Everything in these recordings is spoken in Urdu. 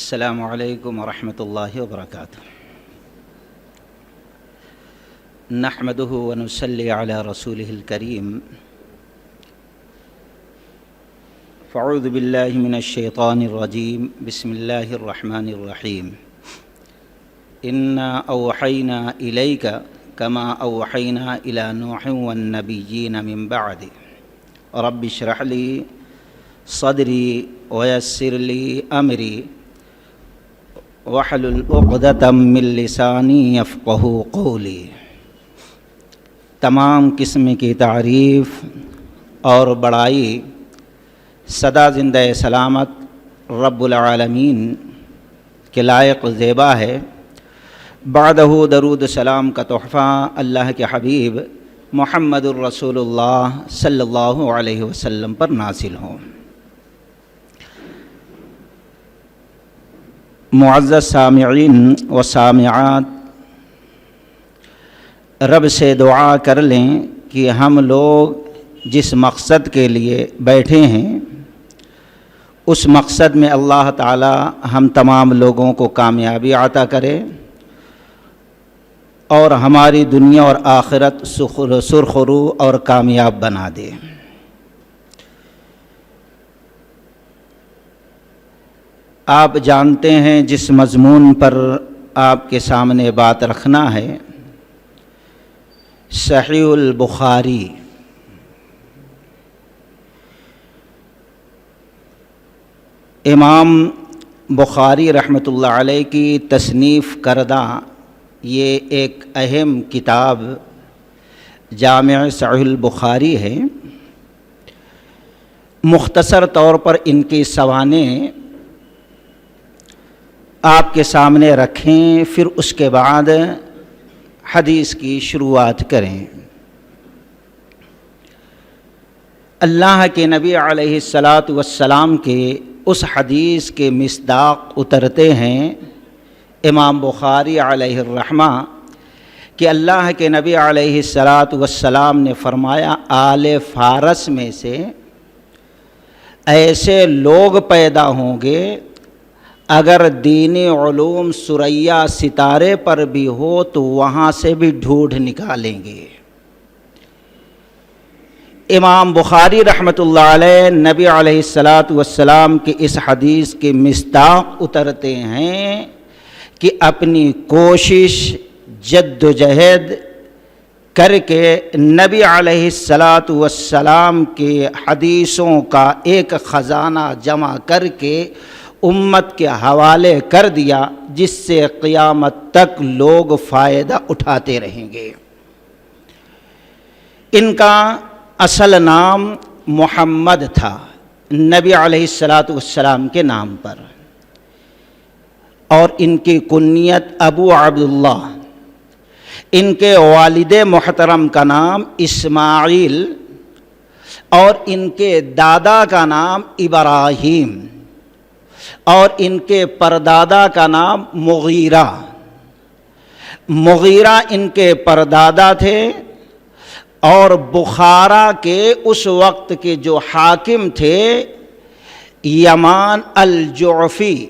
السلام علیکم ورحمۃ اللہ وبرکاتہ۔ نحمده ونصلی علی رسوله الکریم۔ فاعوذ باللہ من الشیطان الرجیم، بسم اللہ الرحمن الرحیم۔ انا اوحینا الیک کما اوحینا الی نوح والنبیین من بعد رب اشرح لی صدری ویسر لی امری وحلل عقدۃ من لسانی یفقہوا قولی۔ تمام قسم کی تعریف اور بڑائی سدا زندہ سلامت رب العالمین کے لائق زیبا ہے۔ بعدہ درود سلام کا تحفہ اللہ کے حبیب محمد الرسول اللہ صلی اللہ علیہ وسلم پر نازل ہوں۔ معزز سامعین و سامعات، رب سے دعا کر لیں کہ ہم لوگ جس مقصد کے لیے بیٹھے ہیں اس مقصد میں اللہ تعالی ہم تمام لوگوں کو کامیابی عطا کرے اور ہماری دنیا اور آخرت سرخرو اور کامیاب بنا دے۔ آپ جانتے ہیں جس مضمون پر آپ کے سامنے بات رکھنا ہے، صحیح البخاری۔ امام بخاری رحمۃ اللہ علیہ کی تصنیف کردہ یہ ایک اہم کتاب جامع صحیح البخاری ہے۔ مختصر طور پر ان کی سوانح آپ کے سامنے رکھیں، پھر اس کے بعد حدیث کی شروعات کریں۔ اللہ کے نبی علیہ الصلاۃ والسلام کے اس حدیث کے مصداق اترتے ہیں امام بخاری علیہ الرحمہ کہ اللہ کے نبی علیہ الصلاۃ والسلام نے فرمایا، آل فارس میں سے ایسے لوگ پیدا ہوں گے اگر دینی علوم ثریا ستارے پر بھی ہو تو وہاں سے بھی ڈھونڈ نکالیں گے۔ امام بخاری رحمۃ اللہ علیہ نبی علیہ الصلاۃ والسلام کی اس حدیث کے مصداق اترتے ہیں کہ اپنی کوشش جد و جہد کر کے نبی علیہ الصلاۃ والسلام کے حدیثوں کا ایک خزانہ جمع کر کے امت کے حوالے کر دیا، جس سے قیامت تک لوگ فائدہ اٹھاتے رہیں گے۔ ان کا اصل نام محمد تھا، نبی علیہ الصلاۃ والسلام کے نام پر، اور ان کی کنیت ابو عبداللہ۔ ان کے والد محترم کا نام اسماعیل اور ان کے دادا کا نام ابراہیم اور ان کے پردادا کا نام مغیرہ۔ مغیرہ ان کے پردادا تھے اور بخارا کے اس وقت کے جو حاکم تھے یمان الجعفی،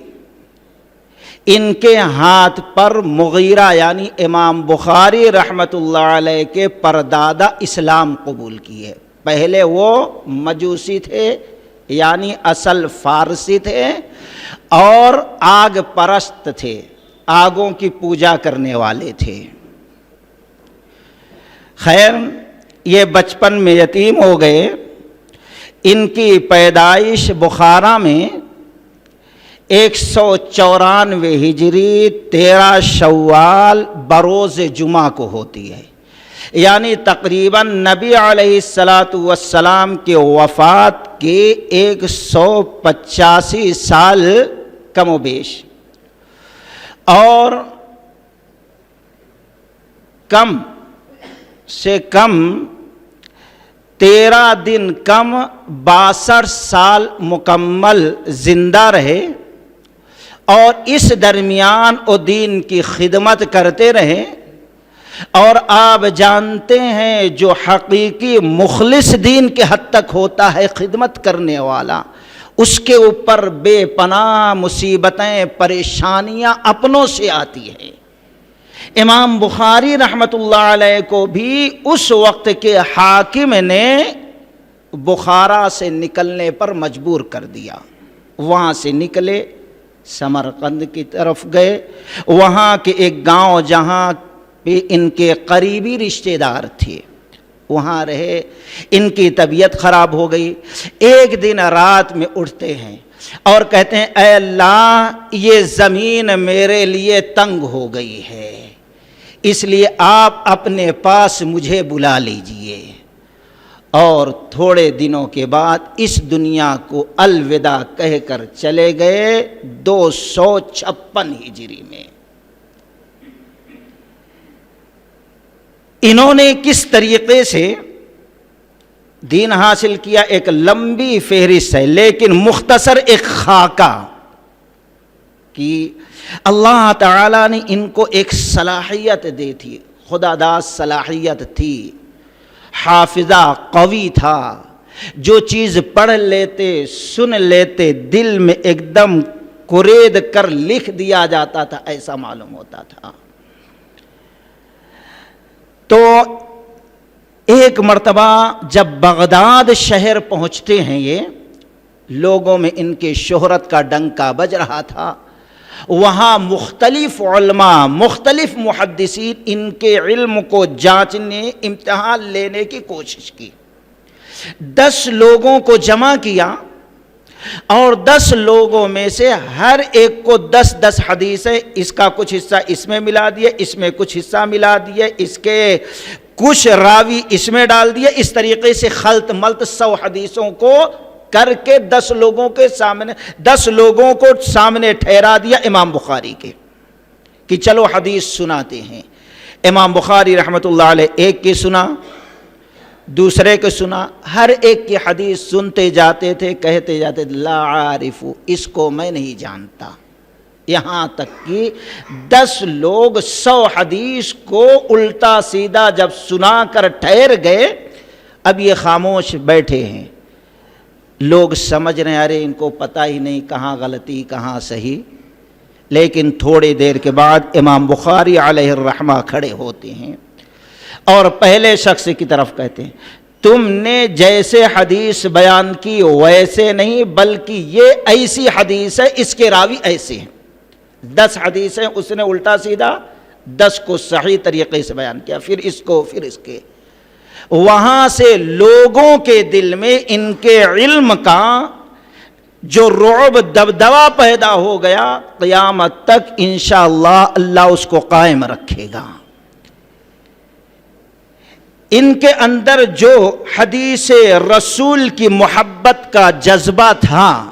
ان کے ہاتھ پر مغیرہ یعنی امام بخاری رحمۃ اللہ علیہ کے پردادا اسلام قبول کیے۔ پہلے وہ مجوسی تھے یعنی اصل فارسی تھے اور آگ پرست تھے، آگوں کی پوجا کرنے والے تھے۔ خیر، یہ بچپن میں یتیم ہو گئے۔ ان کی پیدائش بخارا میں 194 ہجری 13 شوال بروز جمعہ کو ہوتی ہے، یعنی تقریباً نبی علیہ الصلاۃ والسلام کے وفات کے 185 سال کم و بیش، اور کم سے کم 13 دن کم 62 سال مکمل زندہ رہے، اور اس درمیان وہ دین کی خدمت کرتے رہے۔ اور آپ جانتے ہیں جو حقیقی مخلص دین کے حد تک ہوتا ہے خدمت کرنے والا، اس کے اوپر بے پناہ مصیبتیں پریشانیاں اپنوں سے آتی ہیں۔ امام بخاری رحمۃ اللہ علیہ کو بھی اس وقت کے حاکم نے بخارا سے نکلنے پر مجبور کر دیا۔ وہاں سے نکلے، سمرقند کی طرف گئے، وہاں کے ایک گاؤں جہاں پہ ان کے قریبی رشتہ دار تھے وہاں رہے۔ ان کی طبیعت خراب ہو گئی۔ ایک دن رات میں اٹھتے ہیں اور کہتے ہیں اے اللہ یہ زمین میرے لیے تنگ ہو گئی ہے، اس لیے آپ اپنے پاس مجھے بلا لیجئے۔ اور تھوڑے دنوں کے بعد اس دنیا کو الوداع کہہ کر چلے گئے 256 ہجری میں۔ انہوں نے کس طریقے سے دین حاصل کیا ایک لمبی فہرست ہے، لیکن مختصر ایک خاکہ کہ اللہ تعالیٰ نے ان کو ایک صلاحیت دی تھی، خدا داد صلاحیت تھی، حافظہ قوی تھا، جو چیز پڑھ لیتے سن لیتے دل میں ایک دم کرید کر لکھ دیا جاتا تھا، ایسا معلوم ہوتا تھا۔ تو ایک مرتبہ جب بغداد شہر پہنچتے ہیں، یہ لوگوں میں ان کے شہرت کا ڈنکا بج رہا تھا، وہاں مختلف علماء مختلف محدثین ان کے علم کو جانچنے امتحان لینے کی کوشش کی۔ 10 لوگوں کو جمع کیا اور 10 لوگوں میں سے ہر ایک کو 10 حدیثیں، اس کا کچھ حصہ اس میں ملا دیے، اس میں کچھ حصہ ملا دیے، اس کے کچھ راوی اس میں ڈال دیے، اس طریقے سے خلط ملط 100 حدیثوں کو کر کے 10 لوگوں کو سامنے ٹھہرا دیا امام بخاری کے کہ چلو حدیث سناتے ہیں۔ امام بخاری رحمۃ اللہ علیہ ایک کی سنا، دوسرے کے سنا، ہر ایک کی حدیث سنتے جاتے تھے، کہتے جاتے لا عارف، اس کو میں نہیں جانتا، یہاں تک کہ 10 لوگ 100 حدیث کو الٹا سیدھا جب سنا کر ٹھہر گئے، اب یہ خاموش بیٹھے ہیں۔ لوگ سمجھ رہے ہیں ارے ان کو پتہ ہی نہیں کہاں غلطی کہاں صحیح، لیکن تھوڑی دیر کے بعد امام بخاری علیہ الرحمہ کھڑے ہوتے ہیں اور پہلے شخص کی طرف کہتے ہیں تم نے جیسے حدیث بیان کی ویسے نہیں، بلکہ یہ ایسی حدیث ہے، اس کے راوی ایسے ہیں۔ 10 حدیثیں اس نے الٹا سیدھا 10 کو صحیح طریقے سے بیان کیا، پھر اس کو پھر اس کے۔ وہاں سے لوگوں کے دل میں ان کے علم کا جو رعب دبدبا پیدا ہو گیا، قیامت تک انشاءاللہ اللہ اس کو قائم رکھے گا۔ ان کے اندر جو حدیث رسول کی محبت کا جذبہ تھا،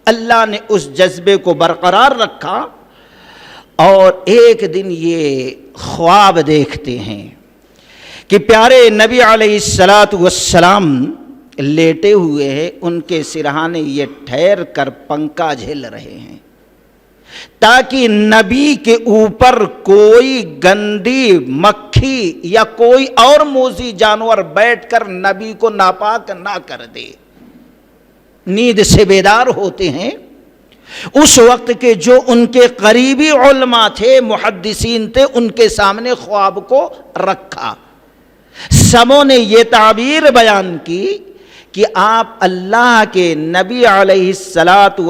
اللہ نے اس جذبے کو برقرار رکھا، اور ایک دن یہ خواب دیکھتے ہیں کہ پیارے نبی علیہ السلام لیٹے ہوئے ہیں، ان کے سرہانے یہ ٹھہر کر پنکھا جھیل رہے ہیں تاکہ نبی کے اوپر کوئی گندی مکھی یا کوئی اور موذی جانور بیٹھ کر نبی کو ناپاک نہ کر دے۔ نیند سے بیدار ہوتے ہیں، اس وقت کے جو ان کے قریبی علماء تھے محدثین تھے، ان کے سامنے خواب کو رکھا۔ سبوں نے یہ تعبیر بیان کی کہ آپ اللہ کے نبی علیہ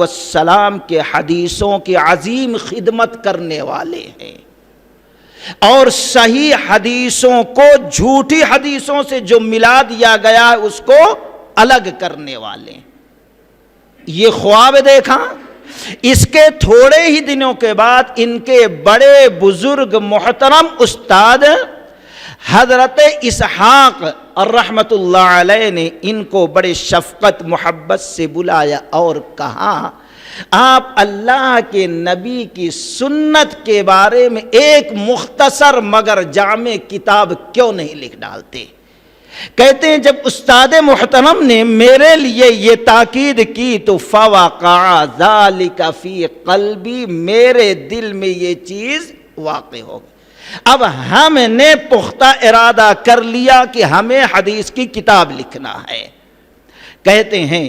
السلام کے حدیثوں کی عظیم خدمت کرنے والے ہیں، اور صحیح حدیثوں کو جھوٹی حدیثوں سے جو ملا دیا گیا ہے اس کو الگ کرنے والے ہیں۔ یہ خواب دیکھا۔ اس کے تھوڑے ہی دنوں کے بعد ان کے بڑے بزرگ محترم استاد حضرت اسحاق رحمت اللہ علیہ نے ان کو بڑے شفقت محبت سے بلایا اور کہا آپ اللہ کے نبی کی سنت کے بارے میں ایک مختصر مگر جامع کتاب کیوں نہیں لکھ ڈالتے؟ کہتے ہیں جب استاد محترم نے میرے لیے یہ تاکید کی تو فوقع ذالک فی قلبی، میرے دل میں یہ چیز واقع ہو گئی۔ اب ہم نے پختہ ارادہ کر لیا کہ ہمیں حدیث کی کتاب لکھنا ہے۔ کہتے ہیں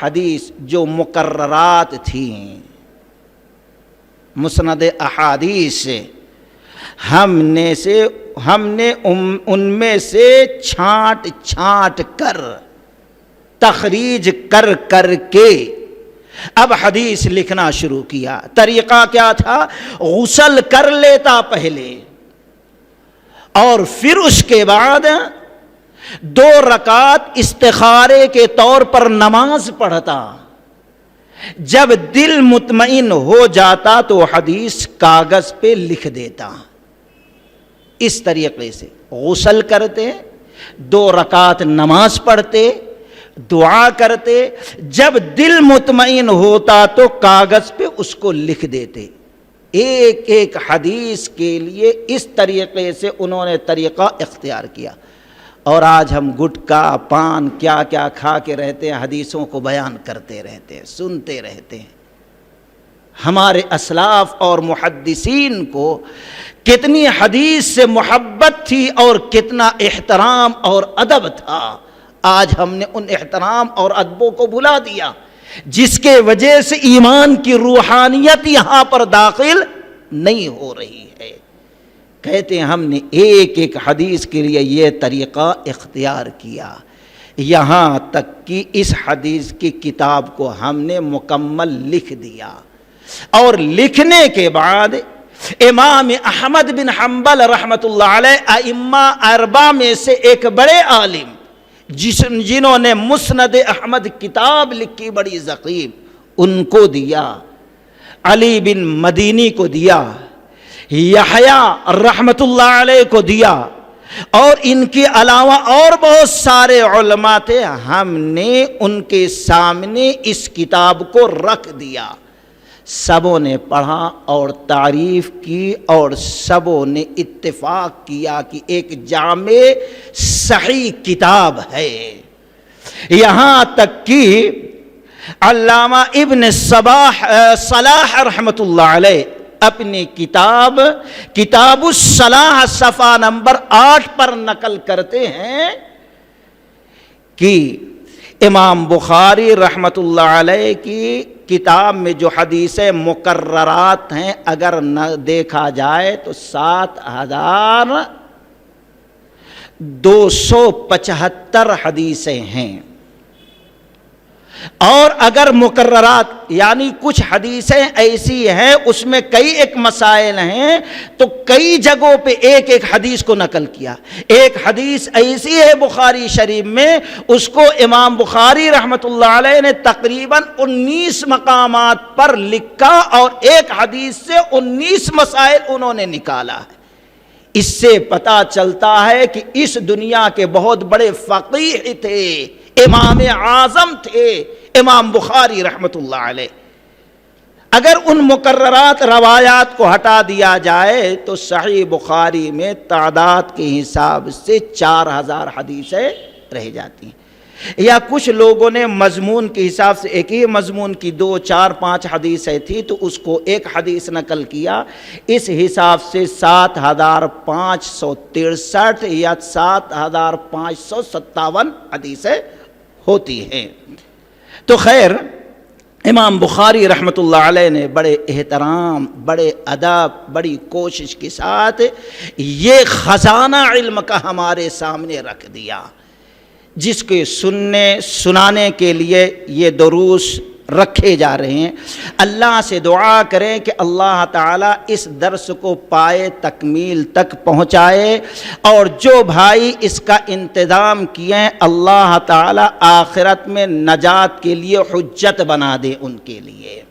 حدیث جو مقررات تھیں مسند احادیث، ہم نے ان میں سے چھانٹ چھانٹ کر تخریج کر کر کے اب حدیث لکھنا شروع کیا۔ طریقہ کیا تھا؟ غسل کر لیتا پہلے اور پھر اس کے بعد 2 رکعت استخارے کے طور پر نماز پڑھتا، جب دل مطمئن ہو جاتا تو حدیث کاغذ پہ لکھ دیتا۔ اس طریقے سے غسل کرتے، 2 رکعت نماز پڑھتے، دعا کرتے، جب دل مطمئن ہوتا تو کاغذ پہ اس کو لکھ دیتے۔ ایک ایک حدیث کے لیے اس طریقے سے انہوں نے طریقہ اختیار کیا۔ اور آج ہم گٹکا پان کیا کیا کھا کے رہتے ہیں، حدیثوں کو بیان کرتے رہتے ہیں، سنتے رہتے ہیں۔ ہمارے اسلاف اور محدثین کو کتنی حدیث سے محبت تھی اور کتنا احترام اور ادب تھا، آج ہم نے ان احترام اور ادبوں کو بھلا دیا، جس کے وجہ سے ایمان کی روحانیت یہاں پر داخل نہیں ہو رہی ہے۔ کہتے ہیں ہم نے ایک ایک حدیث کے لیے یہ طریقہ اختیار کیا، یہاں تک کہ اس حدیث کی کتاب کو ہم نے مکمل لکھ دیا۔ اور لکھنے کے بعد امام احمد بن حنبل رحمۃ اللہ علیہ ائمہ 4 میں سے ایک بڑے عالم جنہوں نے مسند احمد کتاب لکھی بڑی ضخیم، ان کو دیا، علی بن مدینی کو دیا، یحییٰ رحمۃ اللہ علیہ کو دیا، اور ان کے علاوہ اور بہت سارے علماء تھے۔ ہم نے ان کے سامنے اس کتاب کو رکھ دیا، سبوں نے پڑھا اور تعریف کی، اور سبوں نے اتفاق کیا کہ ایک جامع صحیح کتاب ہے۔ یہاں تک کہ علامہ ابن صلاح رحمۃ اللہ علیہ اپنی کتاب الصلاح صفحہ نمبر 8 پر نقل کرتے ہیں کہ امام بخاری رحمۃ اللہ علیہ کی کتاب میں جو حدیثیں مقررات ہیں اگر نہ دیکھا جائے تو 7275 حدیثیں ہیں، اور اگر مقررات یعنی کچھ حدیثیں ایسی ہیں اس میں کئی ایک مسائل ہیں تو کئی جگہوں پہ ایک ایک حدیث کو نقل کیا۔ ایک حدیث ایسی ہے بخاری شریف میں، اس کو امام بخاری رحمۃ اللہ علیہ نے تقریباً 19 مقامات پر لکھا، اور ایک حدیث سے 19 مسائل انہوں نے نکالا ہے۔ اس سے پتہ چلتا ہے کہ اس دنیا کے بہت بڑے فقیہ تھے، امام اعظم تھے امام بخاری رحمۃ اللہ علیہ۔ اگر ان مقررات روایات کو ہٹا دیا جائے تو صحیح بخاری میں تعداد کے حساب سے 4000 حدیثیں رہ جاتی ہیں، یا کچھ لوگوں نے مضمون کے حساب سے ایک ہی مضمون کی 2 4 5 حدیثیں تھی تو اس کو ایک حدیث نقل کیا، اس حساب سے 7563 یا 7557 حدیثیں ہوتی ہیں۔ تو خیر امام بخاری رحمۃ اللہ علیہ نے بڑے احترام، بڑے ادب، بڑی کوشش کے ساتھ یہ خزانہ علم کا ہمارے سامنے رکھ دیا، جس کے سنانے کے لیے یہ دروس رکھے جا رہے ہیں۔ اللہ سے دعا کریں کہ اللہ تعالیٰ اس درس کو پائے تکمیل تک پہنچائے، اور جو بھائی اس کا انتظام کیے ہیں اللہ تعالیٰ آخرت میں نجات کے لیے حجت بنا دے ان کے لیے،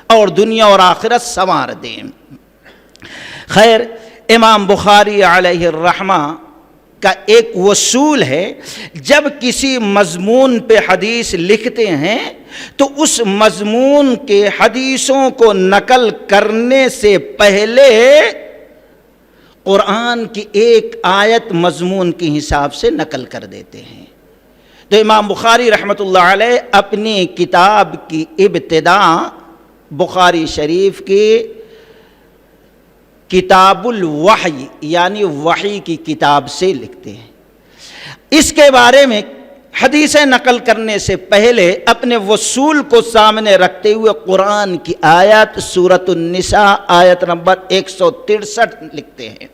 اور دنیا اور آخرت سنوار دیں۔ خیر امام بخاری علیہ الرحمہ کا ایک اصول ہے، جب کسی مضمون پہ حدیث لکھتے ہیں تو اس مضمون کے حدیثوں کو نقل کرنے سے پہلے قرآن کی ایک آیت مضمون کے حساب سے نقل کر دیتے ہیں۔ تو امام بخاری رحمۃ اللہ علیہ اپنی کتاب کی ابتدا بخاری شریف کی کتاب الوحی یعنی وحی کی کتاب سے لکھتے ہیں۔ اس کے بارے میں حدیثیں نقل کرنے سے پہلے اپنے وصول کو سامنے رکھتے ہوئے قرآن کی آیت سورۃ النساء آیت نمبر 163 لکھتے ہیں،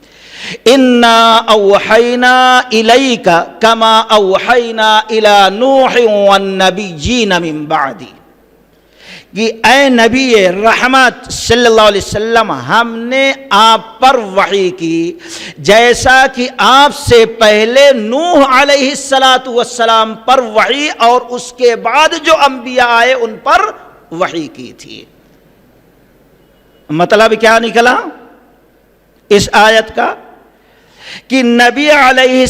اِنَّا أَوْحَيْنَا إِلَيْكَ كَمَا أَوْحَيْنَا إِلَى نُوحٍ وَالنَّبِيِّينَ مِن بَعْدِهِ، کہ اے نبی رحمت صلی اللہ علیہ وسلم، ہم نے آپ پر وحی کی جیسا کہ آپ سے پہلے نوح علیہ السلام پر وحی اور اس کے بعد جو انبیاء آئے ان پر وحی کی تھی۔ مطلب کیا نکلا اس آیت کا؟ کہ نبی علیہ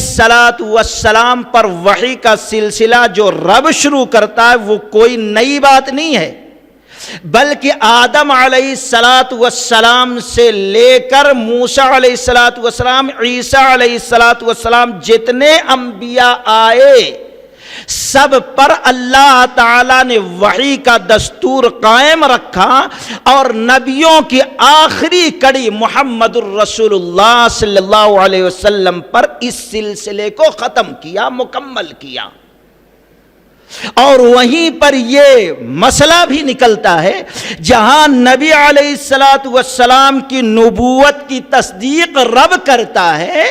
السلام پر وحی کا سلسلہ جو رب شروع کرتا ہے وہ کوئی نئی بات نہیں ہے، بلکہ آدم علیہ السلام سے لے کر موسیٰ علیہ السلام، عیسیٰ علیہ السلام جتنے انبیاء آئے سب پر اللہ تعالیٰ نے وحی کا دستور قائم رکھا، اور نبیوں کی آخری کڑی محمد الرسول اللہ صلی اللہ علیہ وسلم پر اس سلسلے کو ختم کیا، مکمل کیا۔ اور وہیں پر یہ مسئلہ بھی نکلتا ہے، جہاں نبی علیہ السلام کی نبوت کی تصدیق رب کرتا ہے،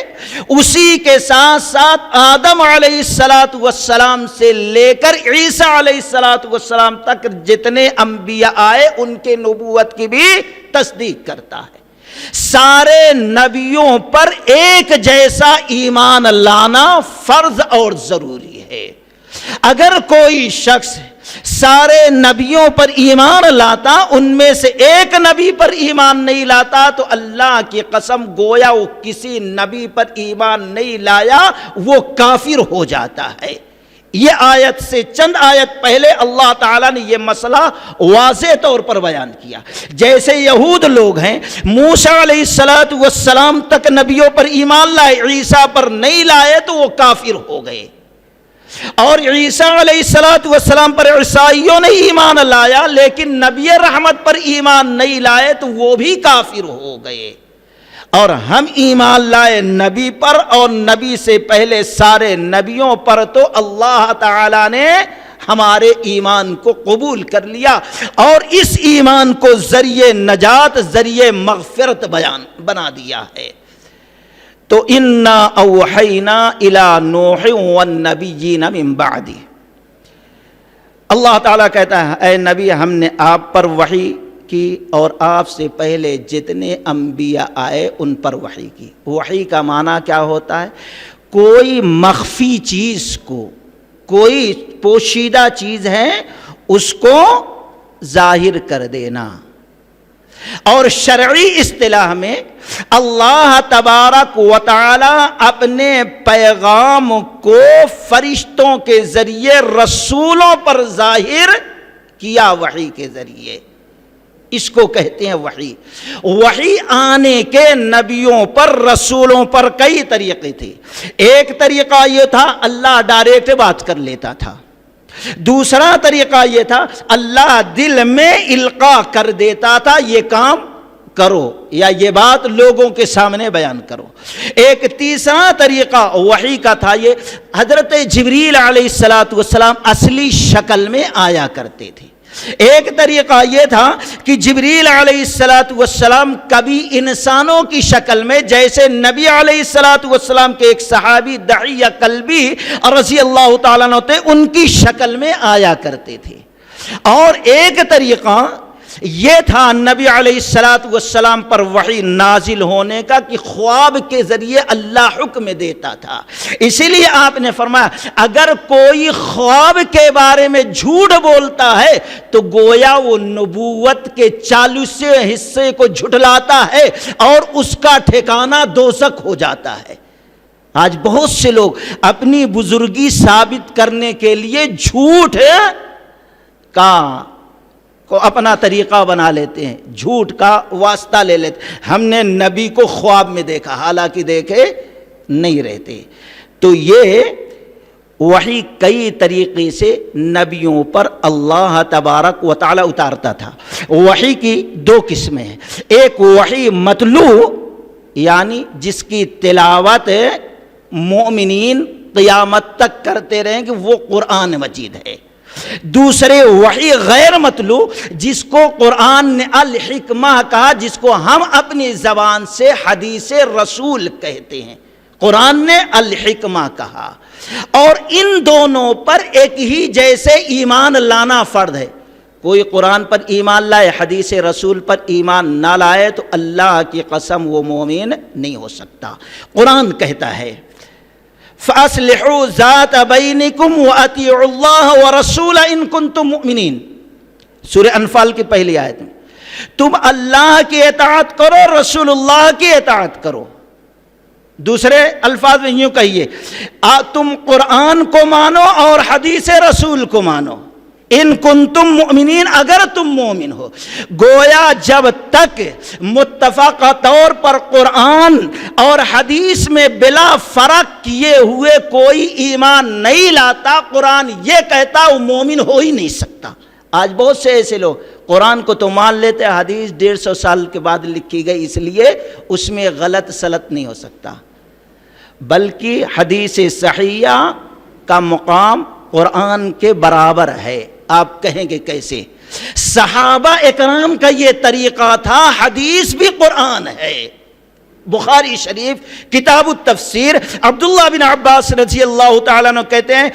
اسی کے ساتھ ساتھ آدم علیہ السلام سے لے کر عیسیٰ علیہ السلام تک جتنے انبیاء آئے ان کے نبوت کی بھی تصدیق کرتا ہے۔ سارے نبیوں پر ایک جیسا ایمان لانا فرض اور ضروری ہے۔ اگر کوئی شخص سارے نبیوں پر ایمان لاتا، ان میں سے ایک نبی پر ایمان نہیں لاتا، تو اللہ کی قسم گویا وہ کسی نبی پر ایمان نہیں لایا، وہ کافر ہو جاتا ہے۔ یہ آیت سے چند آیت پہلے اللہ تعالیٰ نے یہ مسئلہ واضح طور پر بیان کیا۔ جیسے یہود لوگ ہیں، موسیٰ علیہ السلام تک نبیوں پر ایمان لائے، عیسیٰ پر نہیں لائے تو وہ کافر ہو گئے، اور عیسیٰ علیہ السلام پر عیسائیوں نے ایمان لایا لیکن نبی رحمت پر ایمان نہیں لائے تو وہ بھی کافر ہو گئے۔ اور ہم ایمان لائے نبی پر، اور نبی سے پہلے سارے نبیوں پر، تو اللہ تعالیٰ نے ہمارے ایمان کو قبول کر لیا اور اس ایمان کو ذریعہ نجات، ذریعہ مغفرت بنا دیا ہے۔ تو اِنَّا أَوْحَيْنَا إِلَى نُوحٍ وَالنَّبِيِّينَ مِن بَعْدِهِ، اللہ تعالیٰ کہتا ہے اے نبی ہم نے آپ پر وحی کی اور آپ سے پہلے جتنے انبیاء آئے ان پر وحی کی۔ وحی کا معنی کیا ہوتا ہے؟ کوئی مخفی چیز کو، کوئی پوشیدہ چیز ہے اس کو ظاہر کر دینا۔ اور شرعی اصطلاح میں اللہ تبارک و تعالی اپنے پیغام کو فرشتوں کے ذریعے رسولوں پر ظاہر کیا، وحی کے ذریعے، اس کو کہتے ہیں وحی۔ وحی آنے کے نبیوں پر، رسولوں پر کئی طریقے تھے۔ ایک طریقہ یہ تھا اللہ ڈائریکٹ بات کر لیتا تھا، دوسرا طریقہ یہ تھا اللہ دل میں القاء کر دیتا تھا یہ کام کرو یا یہ بات لوگوں کے سامنے بیان کرو۔ ایک تیسرا طریقہ وحی کا تھا، یہ حضرت جبریل علیہ السلام اصلی شکل میں آیا کرتے تھے۔ ایک طریقہ یہ تھا کہ جبریل علیہ السلام کبھی انسانوں کی شکل میں، جیسے نبی علیہ السلام کے ایک صحابی دحیہ کلبی رضی اللہ تعالیٰ عنہ تھے، ان کی شکل میں آیا کرتے تھے۔ اور ایک طریقہ یہ تھا نبی علیہ السلام پر وحی نازل ہونے کا کہ خواب کے ذریعے اللہ حکم دیتا تھا۔ اسی لیے آپ نے فرمایا اگر کوئی خواب کے بارے میں جھوٹ بولتا ہے تو گویا وہ نبوت کے 40 حصے کو جھٹلاتا ہے اور اس کا ٹھکانہ دوزخ ہو جاتا ہے۔ آج بہت سے لوگ اپنی بزرگی ثابت کرنے کے لیے جھوٹ کا کو اپنا طریقہ بنا لیتے ہیں، جھوٹ کا واسطہ لے لیتے ہیں۔ ہم نے نبی کو خواب میں دیکھا، حالانکہ دیکھے نہیں رہتے۔ تو یہ وحی کئی طریقے سے نبیوں پر اللہ تبارک و تعالی اتارتا تھا۔ وحی کی دو قسمیں ہیں، ایک وحی متلو یعنی جس کی تلاوت مومنین قیامت تک کرتے رہیں کہ وہ قرآن مجید ہے۔ دوسرے وحی غیر متلو جس کو قرآن نے الحکمہ کہا، جس کو ہم اپنی زبان سے حدیث رسول کہتے ہیں، قرآن نے الحکمہ کہا۔ اور ان دونوں پر ایک ہی جیسے ایمان لانا فرض ہے۔ کوئی قرآن پر ایمان لائے، حدیث رسول پر ایمان نہ لائے تو اللہ کی قسم وہ مومن نہیں ہو سکتا۔ قرآن کہتا ہے فَأَصْلِحُوا ذَاتَ بَيْنِكُمْ وَأَطِيعُوا اللَّهَ وَرَسُولَهُ إِن كُنتُم مُؤْمِنِينَ، سورہ انفال کی پہلی آیت میں، تم اللہ کی اطاعت کرو، رسول اللہ کی اطاعت کرو۔ دوسرے الفاظ میں یوں کہیے، تم قرآن کو مانو اور حدیث رسول کو مانو، ان کنتم مؤمنین، اگر تم مومن ہو۔ گویا جب تک متفقہ طور پر قرآن اور حدیث میں بلا فرق کیے ہوئے کوئی ایمان نہیں لاتا، قرآن یہ کہتا وہ مومن ہو ہی نہیں سکتا۔ آج بہت سے ایسے لوگ قرآن کو تو مان لیتے، حدیث 150 سال کے بعد لکھی گئی اس لیے اس میں غلط سلط نہیں ہو سکتا، بلکہ حدیث صحیحہ کا مقام قرآن کے برابر ہے۔ آپ کہیں گے کیسے؟ صحابہ اکرام کا یہ طریقہ تھا، حدیث بھی قرآن ہے۔ بخاری شریف کتاب التفسیر عبداللہ بن عباس رضی اللہ تعالیٰ عنہ کہتے ہیں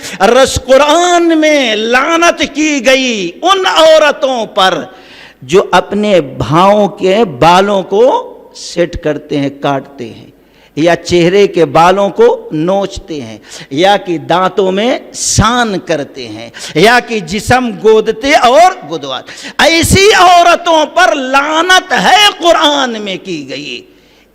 قرآن میں لعنت کی گئی ان عورتوں پر جو اپنے بھاؤں کے بالوں کو سیٹ کرتے ہیں، کاٹتے ہیں، یا چہرے کے بالوں کو نوچتے ہیں، یا کہ دانتوں میں سان کرتے ہیں، یا کہ جسم گودتے اور گدوات۔ ایسی عورتوں پر لعنت ہے قرآن میں کی گئی۔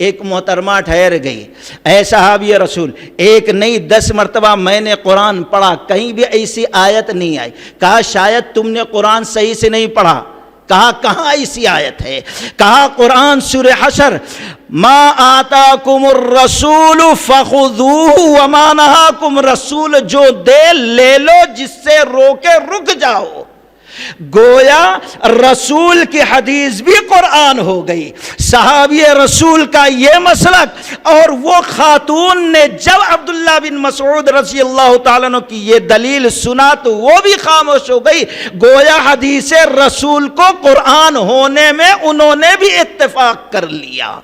ایک محترمہ ٹھہر گئی، اے صحابی رسول، ایک نہیں 10 مرتبہ میں نے قرآن پڑھا، کہیں بھی ایسی آیت نہیں آئی۔ کہا شاید تم نے قرآن صحیح سے نہیں پڑھا۔ کہا کہاں ایسی آیت ہے؟ کہا قرآن سورہ حشر، ما آتاکم الرسول فخذوہ وما نہاکم، رسول جو دے لے لو، جس سے روکے رک جاؤ۔ گویا رسول کی حدیث بھی قرآن ہو گئی، صحابی رسول کا یہ مسلک۔ اور وہ خاتون نے جب عبداللہ بن مسعود رضی اللہ تعالیٰ عنہ کی یہ دلیل سنا تو وہ بھی خاموش ہو گئی۔ گویا حدیث رسول کو قرآن ہونے میں انہوں نے بھی اتفاق کر لیا۔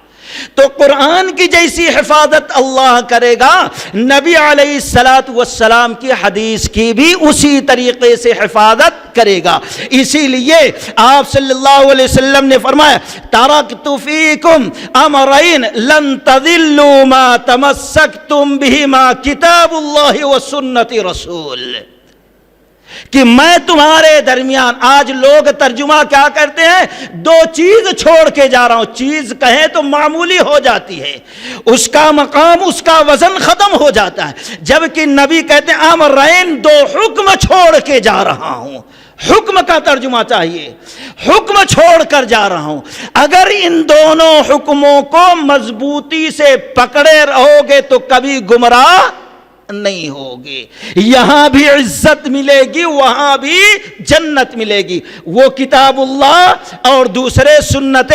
تو قرآن کی جیسی حفاظت اللہ کرے گا، نبی علیہ السلام کی حدیث کی بھی اسی طریقے سے حفاظت کرے گا۔ اسی لیے آپ صلی اللہ علیہ وسلم نے فرمایا ترکت فیکم امرین لن تضلوا ما تمسکتم بہما کتاب اللہ و سنت رسول، کہ میں تمہارے درمیان، آج لوگ ترجمہ کیا کرتے ہیں، 2 چیز چھوڑ کے جا رہا ہوں۔ چیز کہیں تو معمولی ہو جاتی ہے، اس کا مقام، اس کا وزن ختم ہو جاتا ہے، جبکہ نبی کہتے ہیں امرین، 2 حکم چھوڑ کے جا رہا ہوں۔ حکم کا ترجمہ چاہیے، حکم چھوڑ کر جا رہا ہوں۔ اگر ان دونوں حکموں کو مضبوطی سے پکڑے رہو گے تو کبھی گمراہ نہیں ہوگے، یہاں بھی عزت ملے گی، وہاں بھی جنت ملے گی۔ وہ کتاب اللہ اور دوسرے سنت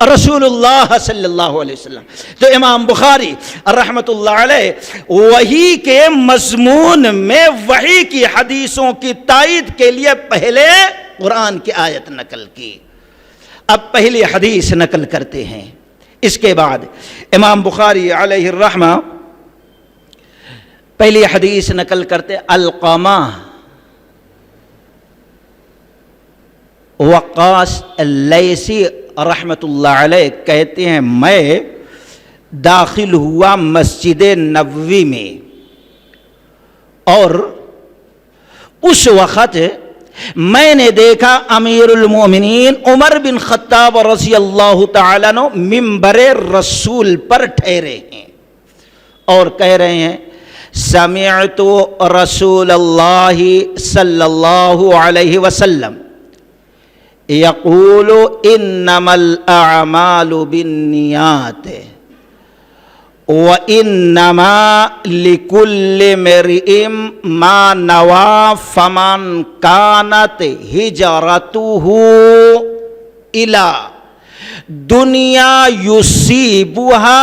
رسول اللہ صلی اللہ علیہ وسلم۔ تو امام بخاری رحمت اللہ علیہ وحی کے مضمون میں وحی کی حدیثوں کی تائید کے لیے پہلے قرآن کی آیت نقل کی، اب پہلی حدیث نقل کرتے ہیں۔ اس کے بعد امام بخاری علیہ الرحمہ پہلی حدیث نقل کرتے، علقمہ وقاص اللیثی رحمت اللہ علیہ کہتے ہیں میں داخل ہوا مسجد نبوی میں، اور اس وقت میں نے دیکھا امیر المومنین عمر بن خطاب رضی اللہ تعالیٰ عنہ منبر رسول پر ٹھہرے ہیں اور کہہ رہے ہیں سمعت رسول اللہ صلی اللہ علیہ وسلم یقول انما الاعمال بالنیات وانما لکل امرئ ما نوى فمن كانت ہجرته الى دنیا یصیبها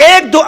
1-2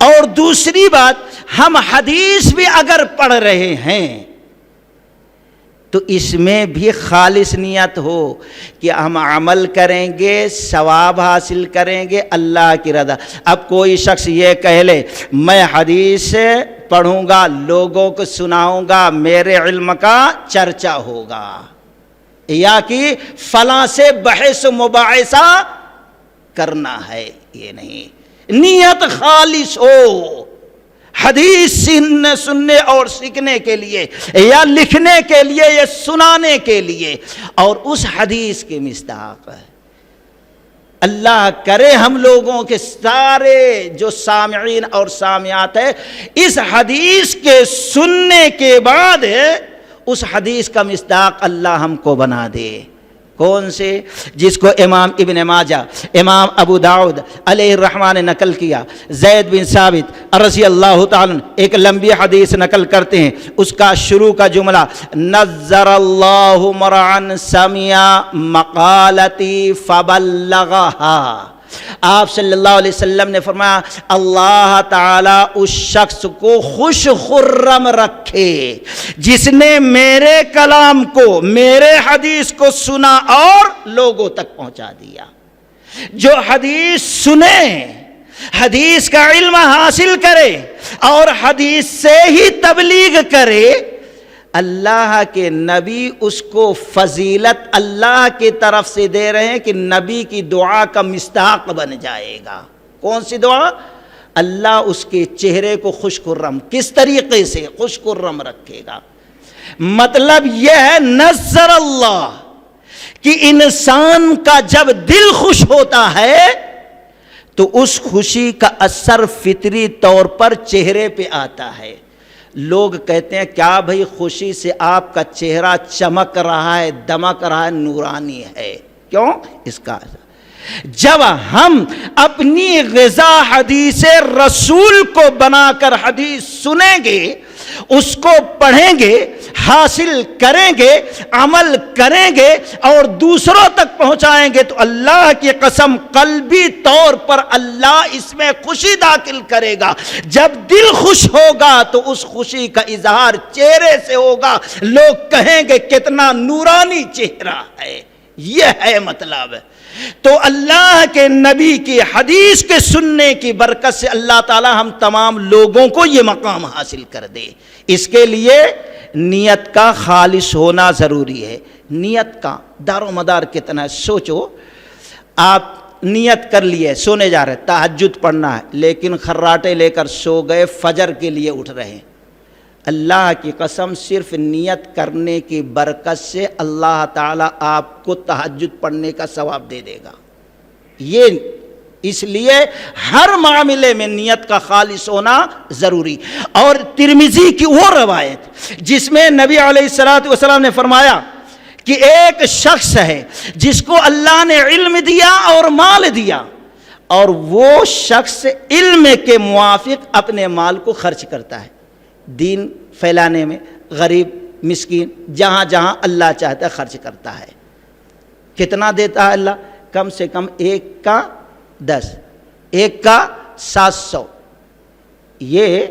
اور دوسری بات، ہم حدیث بھی اگر پڑھ رہے ہیں تو اس میں بھی خالص نیت ہو کہ ہم عمل کریں گے، ثواب حاصل کریں گے، اللہ کی رضا۔ اب کوئی شخص یہ کہہ لے میں حدیث پڑھوں گا، لوگوں کو سناؤں گا، میرے علم کا چرچا ہوگا، یا کہ فلاں سے بحث و مباحثہ کرنا ہے، یہ نہیں۔ نیت خالص ہو حدیث سننے اور سیکھنے کے لیے، یا لکھنے کے لیے، یا سنانے کے لیے، اور اس حدیث کے مصداق ہے۔ اللہ کرے ہم لوگوں کے سارے جو سامعین اور سامعات ہیں، اس حدیث کے سننے کے بعد اس حدیث کا مصداق اللہ ہم کو بنا دے۔ کون سے؟ جس کو امام ابن ماجہ، امام ابو داؤد علیہ الرحمہ نے نقل کیا، زید بن ثابت رضی اللہ تعالیٰ عنہ ایک لمبی حدیث نقل کرتے ہیں۔ اس کا شروع کا جملہ نظر اللہ مرعن سمع مقالتی فبلغها، آپ صلی اللہ علیہ وسلم نے فرمایا اللہ تعالیٰ اس شخص کو خوش خرم رکھے جس نے میرے کلام کو، میرے حدیث کو سنا اور لوگوں تک پہنچا دیا۔ جو حدیث سنے، حدیث کا علم حاصل کرے اور حدیث سے ہی تبلیغ کرے، اللہ کے نبی اس کو فضیلت اللہ کی طرف سے دے رہے ہیں کہ نبی کی دعا کا مصداق بن جائے گا۔ کون سی دعا؟ اللہ اس کے چہرے کو خوش خرم، کس طریقے سے خوش خرم رکھے گا؟ مطلب یہ ہے نظر اللہ کہ انسان کا جب دل خوش ہوتا ہے تو اس خوشی کا اثر فطری طور پر چہرے پہ آتا ہے۔ لوگ کہتے ہیں کیا بھائی خوشی سے آپ کا چہرہ چمک رہا ہے، دمک رہا ہے، نورانی ہے، کیوں؟ اس کا جب ہم اپنی غذا حدیث رسول کو بنا کر حدیث سنیں گے، اس کو پڑھیں گے، حاصل کریں گے، عمل کریں گے اور دوسروں تک پہنچائیں گے، تو اللہ کی قسم قلبی طور پر اللہ اس میں خوشی داخل کرے گا۔ جب دل خوش ہوگا تو اس خوشی کا اظہار چہرے سے ہوگا، لوگ کہیں گے کتنا نورانی چہرہ ہے۔ یہ ہے مطلب۔ تو اللہ کے نبی کی حدیث کے سننے کی برکت سے اللہ تعالی ہم تمام لوگوں کو یہ مقام حاصل کر دے۔ اس کے لیے نیت کا خالص ہونا ضروری ہے۔ نیت کا دار و مدار کتنا ہے، سوچو، آپ نیت کر لیے سونے جا رہے، تہجد پڑھنا ہے، لیکن خراٹے لے کر سو گئے، فجر کے لیے اٹھ رہے ہیں۔ اللہ کی قسم صرف نیت کرنے کی برکت سے اللہ تعالیٰ آپ کو تہجد پڑھنے کا ثواب دے دے گا۔ یہ اس لیے ہر معاملے میں نیت کا خالص ہونا ضروری۔ اور ترمذی کی وہ روایت جس میں نبی علیہ الصلوۃ والسلام نے فرمایا کہ ایک شخص ہے جس کو اللہ نے علم دیا اور مال دیا، اور وہ شخص علم کے موافق اپنے مال کو خرچ کرتا ہے، دین پھیلانے میں، غریب مسکین جہاں جہاں اللہ چاہتا ہے خرچ کرتا ہے۔ کتنا دیتا ہے اللہ؟ کم سے کم 1 کا 10، 1 کا 700، یہ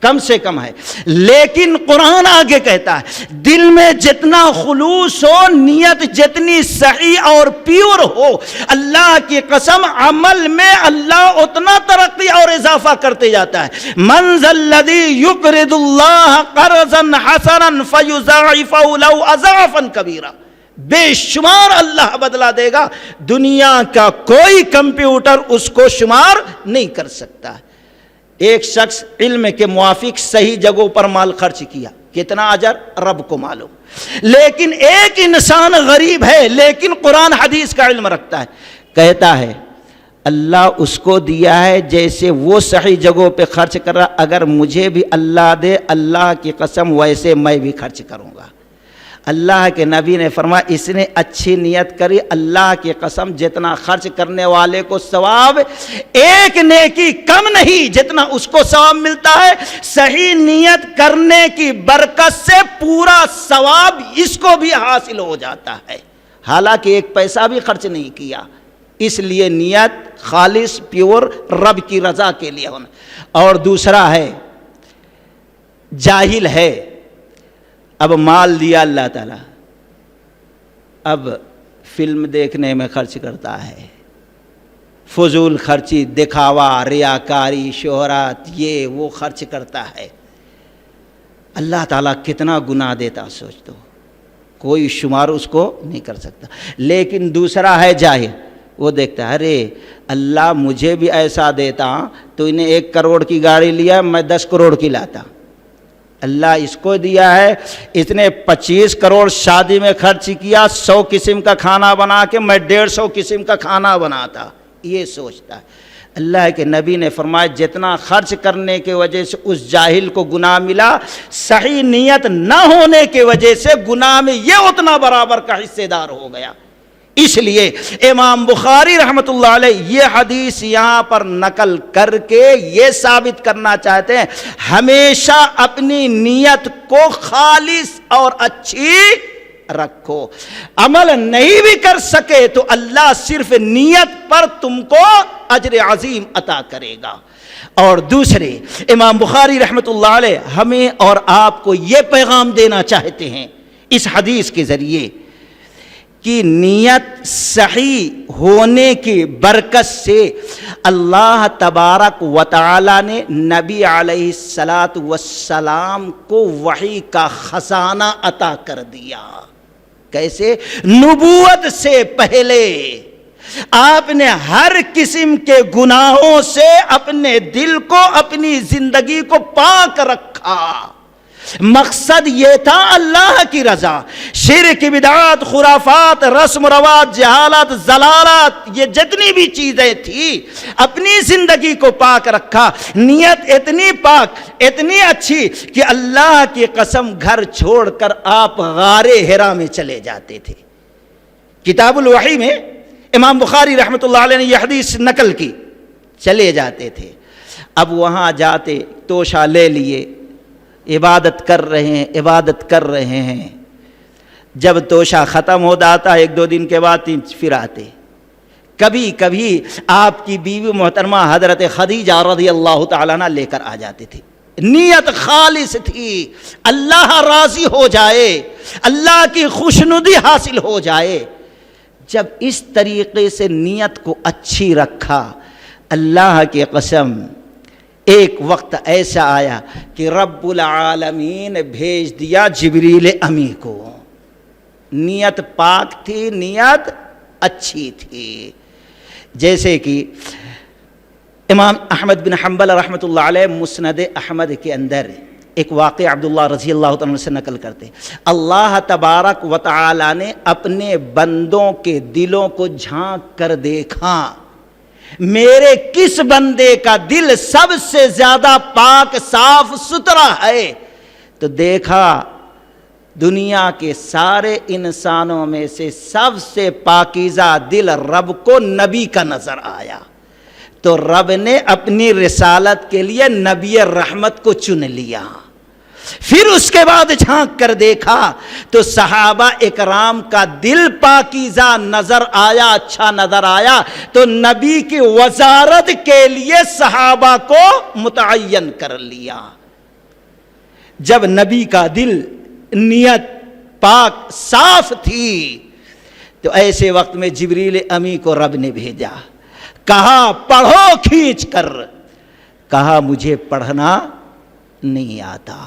کم سے کم ہے۔ لیکن قرآن آگے کہتا ہے دل میں جتنا خلوص ہو، نیت جتنی صحیح اور پیور ہو، اللہ کی قسم عمل میں اللہ اتنا ترقی اور اضافہ کرتے جاتا ہے۔ من ذا الذی یقرض اللہ قرضا حسنا فیضاعفہ لہ اضعافا کبیرا، بے شمار اللہ بدلہ دے گا، دنیا کا کوئی کمپیوٹر اس کو شمار نہیں کر سکتا۔ ایک شخص علم کے موافق صحیح جگہوں پر مال خرچ کیا، کتنا اجر رب کو معلوم۔ لیکن ایک انسان غریب ہے لیکن قرآن حدیث کا علم رکھتا ہے، کہتا ہے اللہ اس کو دیا ہے جیسے وہ صحیح جگہوں پہ خرچ کر رہا، اگر مجھے بھی اللہ دے، اللہ کی قسم ویسے میں بھی خرچ کروں گا۔ اللہ کے نبی نے فرمایا اس نے اچھی نیت کری، اللہ کی قسم جتنا خرچ کرنے والے کو ثواب ایک نیکی کم نہیں جتنا اس کو ثواب ملتا ہے، صحیح نیت کرنے کی برکت سے پورا ثواب اس کو بھی حاصل ہو جاتا ہے، حالانکہ 1 پیسہ بھی خرچ نہیں کیا، اس لیے نیت خالص پیور رب کی رضا کے لیے ہونا. اور دوسرا ہے جاہل ہے، اب مال دیا اللہ تعالیٰ، اب فلم دیکھنے میں خرچ کرتا ہے، فضول خرچی، دکھاوا، ریاکاری، شہرت، یہ وہ خرچ کرتا ہے. اللہ تعالیٰ کتنا گناہ دیتا سوچ دو، کوئی شمار اس کو نہیں کر سکتا. لیکن دوسرا ہے جاہل، وہ دیکھتا ہے ارے اللہ مجھے بھی ایسا دیتا تو انہیں 1 کروڑ کی گاڑی لیا، میں 10 کروڑ کی لاتا. اللہ اس کو دیا ہے، اتنے 25 کروڑ شادی میں خرچ کیا، 100 قسم کا کھانا بنا کے میں 150 قسم کا کھانا بناتا. یہ سوچتا ہے. اللہ کے نبی نے فرمایا جتنا خرچ کرنے کی وجہ سے اس جاہل کو گناہ ملا، صحیح نیت نہ ہونے کی وجہ سے گناہ میں یہ اتنا برابر کا حصے دار ہو گیا. اس لیے امام بخاری رحمۃ اللہ علیہ یہ حدیث یہاں پر نقل کر کے یہ ثابت کرنا چاہتے ہیں ہمیشہ اپنی نیت کو خالص اور اچھی رکھو. عمل نہیں بھی کر سکے تو اللہ صرف نیت پر تم کو اجر عظیم عطا کرے گا. اور دوسرے امام بخاری رحمۃ اللہ علیہ ہمیں اور آپ کو یہ پیغام دینا چاہتے ہیں اس حدیث کے ذریعے کہ نیت صحیح ہونے کی برکت سے اللہ تبارک و تعالی نے نبی علیہ الصلاۃ والسلام کو وحی کا خزانہ عطا کر دیا. کیسے؟ نبوت سے پہلے آپ نے ہر قسم کے گناہوں سے اپنے دل کو، اپنی زندگی کو پاک رکھا. مقصد یہ تھا اللہ کی رضا. شرک، بدعات، خرافات، رسم و رواج، جہالت، ضلالات، یہ جتنی بھی چیزیں تھیں اپنی زندگی کو پاک رکھا. نیت اتنی پاک، اتنی اچھی کہ اللہ کی قسم گھر چھوڑ کر آپ غار حرا میں چلے جاتے تھے. کتاب الوحی میں امام بخاری رحمۃ اللہ علیہ نے یہ حدیث نقل کی. چلے جاتے تھے. اب وہاں جاتے توشہ لے لیے، عبادت کر رہے ہیں. جب توشہ ختم ہو جاتا 1-2 دن کے بعد پھر آتے. کبھی کبھی آپ کی بیوی محترمہ حضرت خدیجہ رضی اللہ تعالیٰ عنہ لے کر آ جاتے تھے. نیت خالص تھی اللہ راضی ہو جائے، اللہ کی خوشنودی حاصل ہو جائے. جب اس طریقے سے نیت کو اچھی رکھا، اللہ کی قسم ایک وقت ایسا آیا کہ رب العالمین بھیج دیا جبریل امی کو. نیت پاک تھی، نیت اچھی تھی. جیسے کہ امام احمد بن حنبل رحمۃ اللہ علیہ مسند احمد کے اندر ایک واقعہ عبداللہ رضی اللہ تعالیٰ سے نقل کرتے. اللہ تبارک و تعالی نے اپنے بندوں کے دلوں کو جھانک کر دیکھا، میرے کس بندے کا دل سب سے زیادہ پاک صاف ستھرا ہے. تو دیکھا دنیا کے سارے انسانوں میں سے سب سے پاکیزہ دل رب کو نبی کا نظر آیا. تو رب نے اپنی رسالت کے لیے نبی رحمت کو چن لیا. پھر اس کے بعد جھانک کر دیکھا تو صحابہ اکرام کا دل پاکیزہ نظر آیا، اچھا نظر آیا. تو نبی کی وزارت کے لیے صحابہ کو متعین کر لیا. جب نبی کا دل، نیت پاک صاف تھی تو ایسے وقت میں جبریل امی کو رب نے بھیجا. کہا پڑھو کھینچ کر. کہا مجھے پڑھنا نہیں آتا.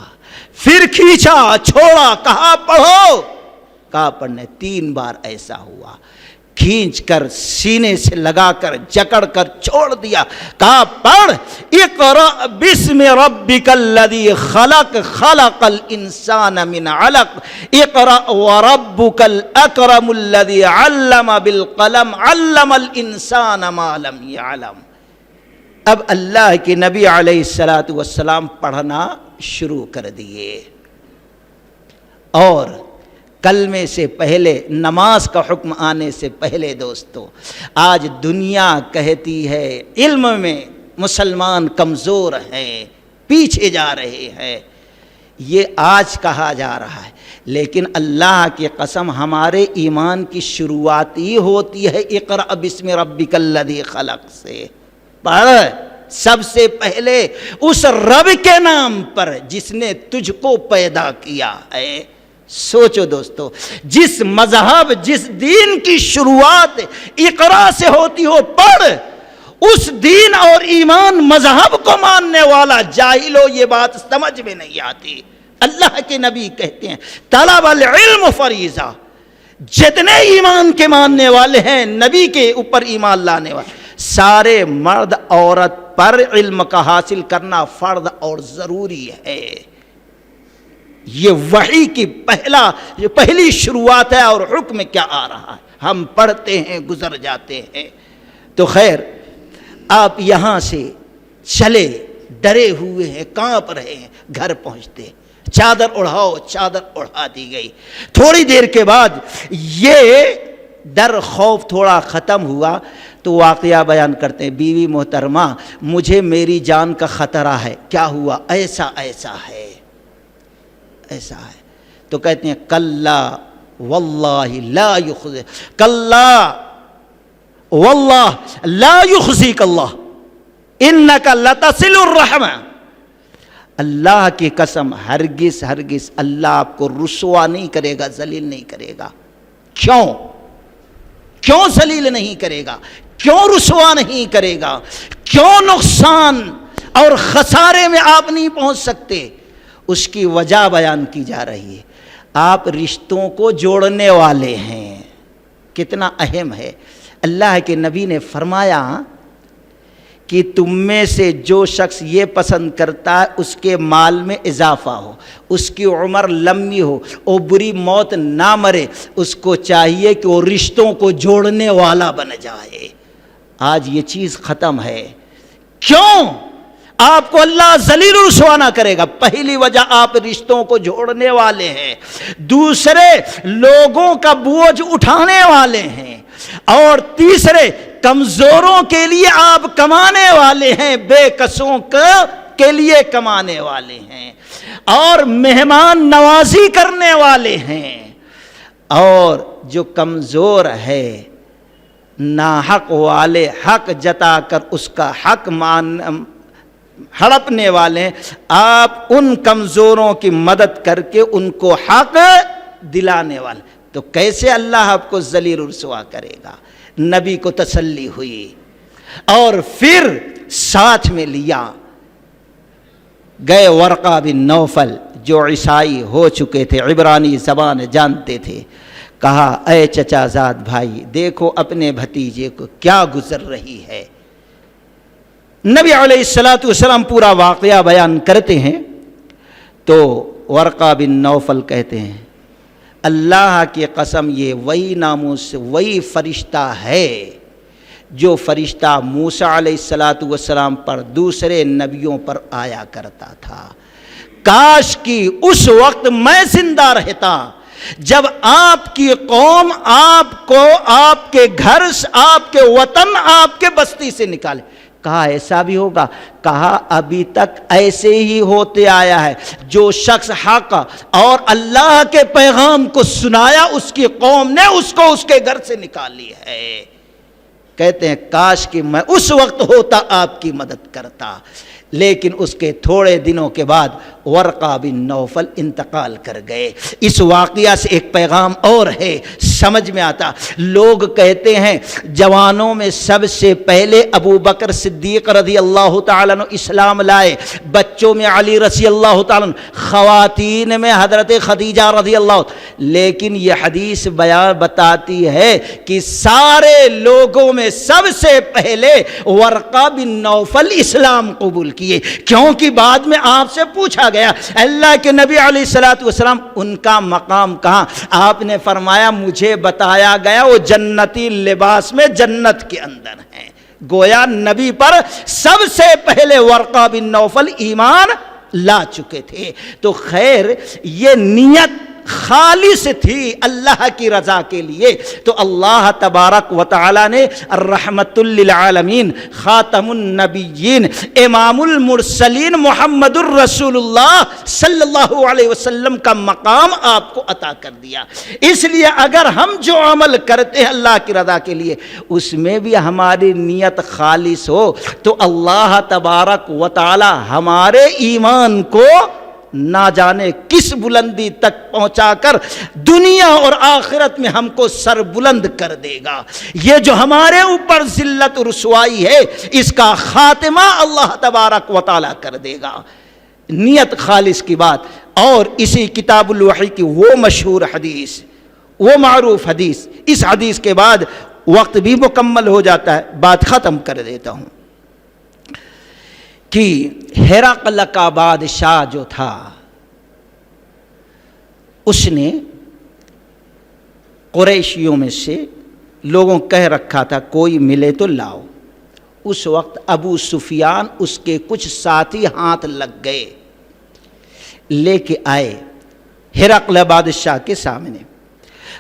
پھر کھینچا، چھوڑا، کہا پڑھو. کہا پڑھنے. 3 بار ایسا ہوا. کھینچ کر سینے سے لگا کر جکڑ کر چھوڑ دیا. کہا پڑھ اقرأ بسم ربک الذی خلق خلق الانسان من علق اقرأ وربک الاکرم الذی علم بالقلم علم الانسان ما لم يعلم. اب اللہ کے نبی علیہ الصلاۃ والسلام پڑھنا شروع کر دیے. اور کلمے سے پہلے، نماز کا حکم آنے سے پہلے دوستو، آج دنیا کہتی ہے علم میں مسلمان کمزور ہیں، پیچھے جا رہے ہیں. یہ آج کہا جا رہا ہے، لیکن اللہ کی قسم ہمارے ایمان کی شروعات ہی ہوتی ہے اقرأ بسم ربک الذی خلق سے۔ پڑھ سب سے پہلے اس رب کے نام پر جس نے تجھ کو پیدا کیا ہے۔ سوچو دوستو، جس مذہب جس دین کی شروعات اقرا سے ہوتی ہو، پڑھ، اس دین اور ایمان مذہب کو ماننے والا جاہل ہو یہ بات سمجھ میں نہیں آتی۔ اللہ کے نبی کہتے ہیں طلب العلم فریضہ، جتنے ایمان کے ماننے والے ہیں، نبی کے اوپر ایمان لانے والے، سارے مرد عورت پر علم کا حاصل کرنا فرض اور ضروری ہے۔ یہ وحی کی پہلی شروعات ہے، اور حکم کیا آ رہا ہے ہم پڑھتے ہیں گزر جاتے ہیں۔ تو خیر، آپ یہاں سے چلے، ڈرے ہوئے ہیں، کانپ رہے ہیں، گھر پہنچتے، چادر اڑھاؤ، چادر اڑھا دی گئی۔ تھوڑی دیر کے بعد یہ ڈر خوف تھوڑا ختم ہوا تو واقعہ بیان کرتے ہیں، بیوی محترمہ مجھے میری جان کا خطرہ ہے۔ کیا ہوا؟ ایسا ایسا ہے، ایسا ہے۔ تو کہتے ہیں کلا واللہ لا یخزیک، کلا واللہ لا یخزیک اللہ انک لتصل الرحم۔ اللہ کی قسم ہرگز ہرگز اللہ آپ کو رسوا نہیں کرے گا، ذلیل نہیں کرے گا۔ کیوں ذلیل نہیں کرے گا؟ کیوں رسوا نہیں کرے گا؟ کیوں نقصان اور خسارے میں آپ نہیں پہنچ سکتے؟ اس کی وجہ بیان کی جا رہی ہے۔ آپ رشتوں کو جوڑنے والے ہیں، کتنا اہم ہے۔ اللہ کے نبی نے فرمایا کہ تم میں سے جو شخص یہ پسند کرتا ہے اس کے مال میں اضافہ ہو، اس کی عمر لمبی ہو، وہ بری موت نہ مرے، اس کو چاہیے کہ وہ رشتوں کو جوڑنے والا بن جائے۔ آج یہ چیز ختم ہے۔ کیوں؟ آپ کو اللہ ذلیل و رسوا نہ کرے گا۔ پہلی وجہ آپ رشتوں کو جوڑنے والے ہیں، دوسرے لوگوں کا بوجھ اٹھانے والے ہیں، اور تیسرے کمزوروں کے لیے آپ کمانے والے ہیں، بے کسوں کے لیے کمانے والے ہیں، اور مہمان نوازی کرنے والے ہیں۔ اور جو کمزور ہے، ناحق والے حق جتا کر اس کا حق ہڑپنے والے، آپ ان کمزوروں کی مدد کر کے ان کو حق دلانے والے، تو کیسے اللہ آپ کو ذلیل و رسوا کرے گا؟ نبی کو تسلی ہوئی، اور پھر ساتھ میں لیا گئے ورقہ بن نوفل جو عیسائی ہو چکے تھے، عبرانی زبان جانتے تھے۔ کہا اے چچا زاد بھائی، دیکھو اپنے بھتیجے کو کیا گزر رہی ہے۔ نبی علیہ الصلوۃ والسلام پورا واقعہ بیان کرتے ہیں تو ورقہ بن نوفل کہتے ہیں اللہ کی قسم یہ وہی ناموس، وہی فرشتہ ہے جو فرشتہ موسیٰ علیہ السلام پر، دوسرے نبیوں پر آیا کرتا تھا۔ کاش کہ اس وقت میں زندہ رہتا جب آپ کی قوم آپ کو آپ کے گھر، آپ کے وطن، آپ کے بستی سے نکالے۔ کہا ایسا بھی ہوگا؟ کہا ابھی تک ایسے ہی ہوتے آیا ہے۔ جو شخص حق اور اللہ کے پیغام کو سنایا، اس کی قوم نے اس کو اس کے گھر سے نکالی ہے۔ کہتے ہیں کاش کہ میں اس وقت ہوتا آپ کی مدد کرتا۔ لیکن اس کے تھوڑے دنوں کے بعد ورقہ بن نوفل انتقال کر گئے۔ اس واقعہ سے ایک پیغام اور ہے، سمجھ میں آتا۔ لوگ کہتے ہیں جوانوں میں سب سے پہلے ابو بکر صدیق رضی اللہ تعالیٰ عنہ اسلام لائے، بچوں میں علی رضی اللہ تعالیٰ عنہ، خواتین میں حضرت خدیجہ رضی اللہ عنہ۔ لیکن یہ حدیث بیان بتاتی ہے کہ سارے لوگوں میں سب سے پہلے ورقہ بن نوفل اسلام قبول کیے، کیونکہ بعد میں آپ سے پوچھا گیا اللہ کے نبی علیہ الصلوۃ والسلام ان کا مقام کہاں؟ آپ نے فرمایا مجھے بتایا گیا وہ جنتی لباس میں جنت کے اندر ہیں۔ گویا نبی پر سب سے پہلے ورقہ بن نوفل ایمان لا چکے تھے۔ تو خیر، یہ نیت خالص تھی اللہ کی رضا کے لیے، تو اللہ تبارک و تعالی نے الرحمت للعالمین، خاتم النبیین، امام المرسلین محمد الرسول اللہ صلی اللہ علیہ وسلم کا مقام آپ کو عطا کر دیا۔ اس لیے اگر ہم جو عمل کرتے ہیں اللہ کی رضا کے لیے، اس میں بھی ہماری نیت خالص ہو، تو اللہ تبارک و تعالی ہمارے ایمان کو نہ جانے کس بلندی تک پہنچا کر دنیا اور آخرت میں ہم کو سر بلند کر دے گا۔ یہ جو ہمارے اوپر ذلت و رسوائی ہے، اس کا خاتمہ اللہ تبارک و تعالی کر دے گا۔ نیت خالص کی بات، اور اسی کتاب الوحی کی وہ مشہور حدیث، وہ معروف حدیث، اس حدیث کے بعد وقت بھی مکمل ہو جاتا ہے، بات ختم کر دیتا ہوں، کہ ہرقل کا بادشاہ جو تھا، اس نے قریشیوں میں سے لوگوں کہہ رکھا تھا کوئی ملے تو لاؤ۔ اس وقت ابو سفیان اس کے کچھ ساتھی ہاتھ لگ گئے، لے کے آئے ہرقل بادشاہ کے سامنے،